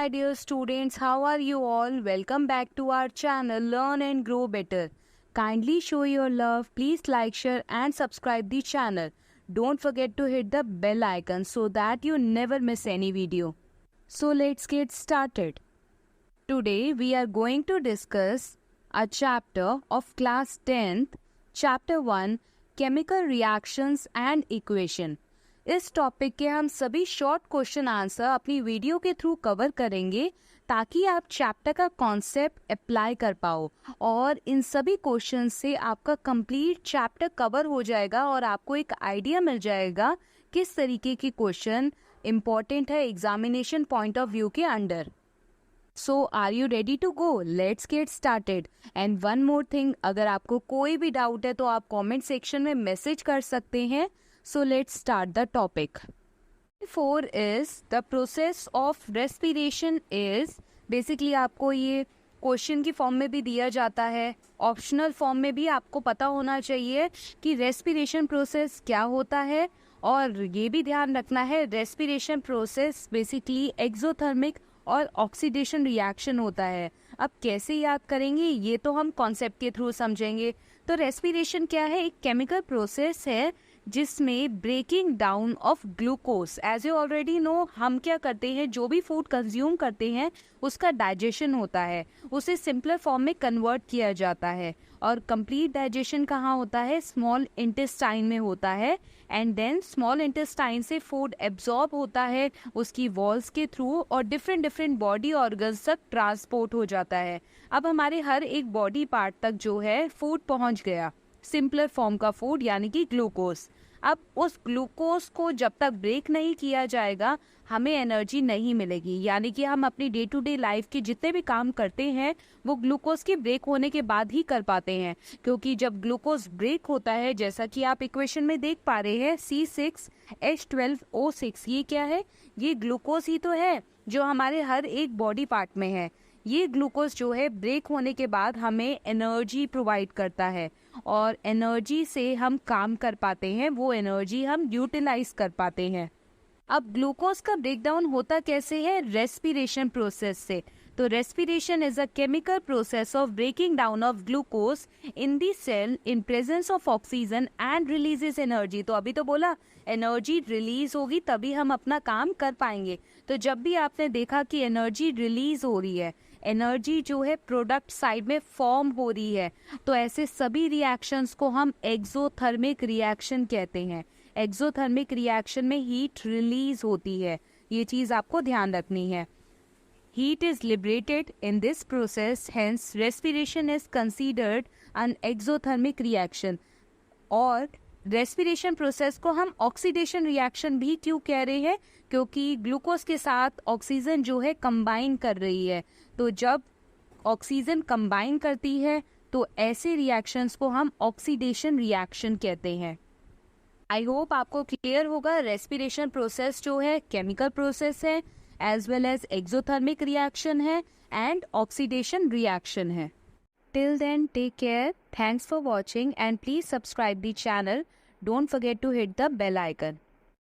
my dear students, how are you all? Welcome back to our channel Learn and Grow Better. Kindly show your love. Please like, share and subscribe the channel. Don't forget to hit the bell icon so that you never miss any video. So let's get started. Today we are going to discuss a chapter of class 10th, chapter 1, chemical reactions and equation. इस topic के हम सभी short question answer अपनी video के through cover करेंगे ताकि आप chapter का कॉन्सेप्ट अप्लाई कर पाओ और इन सभी क्वेश्चन से आपका कंप्लीट चैप्टर कवर हो जाएगा और आपको एक आइडिया मिल जाएगा किस तरीके के क्वेश्चन इम्पोर्टेंट है एग्जामिनेशन पॉइंट ऑफ व्यू के under. So are you ready to go? Let's get started. And one more thing, अगर आपको कोई भी डाउट है तो आप कमेंट सेक्शन में मैसेज कर सकते हैं. So let's start the topic. 4 is the process of respiration is basically आपको ये क्वेश्चन की फॉर्म में भी दिया जाता है, ऑप्शनल फॉर्म में भी आपको पता होना चाहिए कि रेस्पिरेशन प्रोसेस क्या होता है. और ये भी ध्यान रखना है रेस्पिरेशन प्रोसेस बेसिकली एक्सोथर्मिक और ऑक्सीडेशन रिएक्शन होता है. अब कैसे याद करेंगे ये तो हम कॉन्सेप्ट के थ्रू समझेंगे. तो रेस्पिरेशन क्या है? एक केमिकल प्रोसेस है जिसमें breaking down of glucose. As you already know, हम क्या करते हैं, जो भी फूड कंज्यूम करते हैं उसका डाइजेशन होता है, उसे सिंपलर फॉर्म में कन्वर्ट किया जाता है. और कंप्लीट डाइजेशन कहाँ होता है? स्मॉल इंटेस्टाइन में होता है. एंड देन स्मॉल इंटेस्टाइन से फूड एब्जॉर्ब होता है उसकी वॉल्स के थ्रू और डिफरेंट बॉडी ऑर्गन्स तक ट्रांसपोर्ट हो जाता है. अब हमारे हर एक बॉडी पार्ट तक जो है फूड पहुंच गया, सिंपलर फॉर्म का फूड यानी कि ग्लूकोज. अब उस ग्लूकोज को जब तक ब्रेक नहीं किया जाएगा हमें एनर्जी नहीं मिलेगी. यानी कि हम अपनी डे टू डे लाइफ के जितने भी काम करते हैं वो ग्लूकोज के ब्रेक होने के बाद ही कर पाते हैं. क्योंकि जब ग्लूकोज ब्रेक होता है, जैसा कि आप इक्वेशन में देख पा रहे हैं C6H12O6, ये क्या है? ये ग्लूकोज ही तो है जो हमारे हर एक बॉडी पार्ट में है. ये ग्लूकोज जो है ब्रेक होने के बाद हमें एनर्जी प्रोवाइड करता है और एनर्जी से हम काम कर पाते हैं, वो एनर्जी हम यूटिलाइज कर पाते हैं. अब ग्लूकोज का ब्रेकडाउन होता कैसे है? रेस्पिरेशन प्रोसेस से. तो respiration is a chemical process of breaking down of glucose in the cell in presence of oxygen and releases energy. तो अभी तो बोला एनर्जी रिलीज होगी तभी हम अपना काम कर पाएंगे. तो जब भी आपने देखा कि एनर्जी रिलीज हो रही है, एनर्जी जो है प्रोडक्ट साइड में फॉर्म हो रही है, तो ऐसे सभी रिएक्शंस को हम एक्सोथर्मिक रिएक्शन कहते हैं. एक्सोथर्मिक रिएक्शन में हीट रिलीज होती है, ये चीज आपको ध्यान रखनी है. Heat is liberated in this process, hence respiration is considered an exothermic reaction. और रेस्पिरेशन प्रोसेस को हम ऑक्सीडेशन रिएक्शन भी क्यों कह रहे हैं? क्योंकि ग्लूकोज के साथ ऑक्सीजन जो है कंबाइन कर रही है. तो जब ऑक्सीजन कंबाइन करती है तो ऐसे रिएक्शंस को हम ऑक्सीडेशन रिएक्शन कहते हैं. आई होप आपको क्लियर होगा. रेस्पिरेशन प्रोसेस जो है केमिकल प्रोसेस है, as well as exothermic reaction है एंड ऑक्सीडेशन रिएक्शन है. Till then, take care. Thanks for watching and please subscribe the channel. Don't forget to hit the bell icon.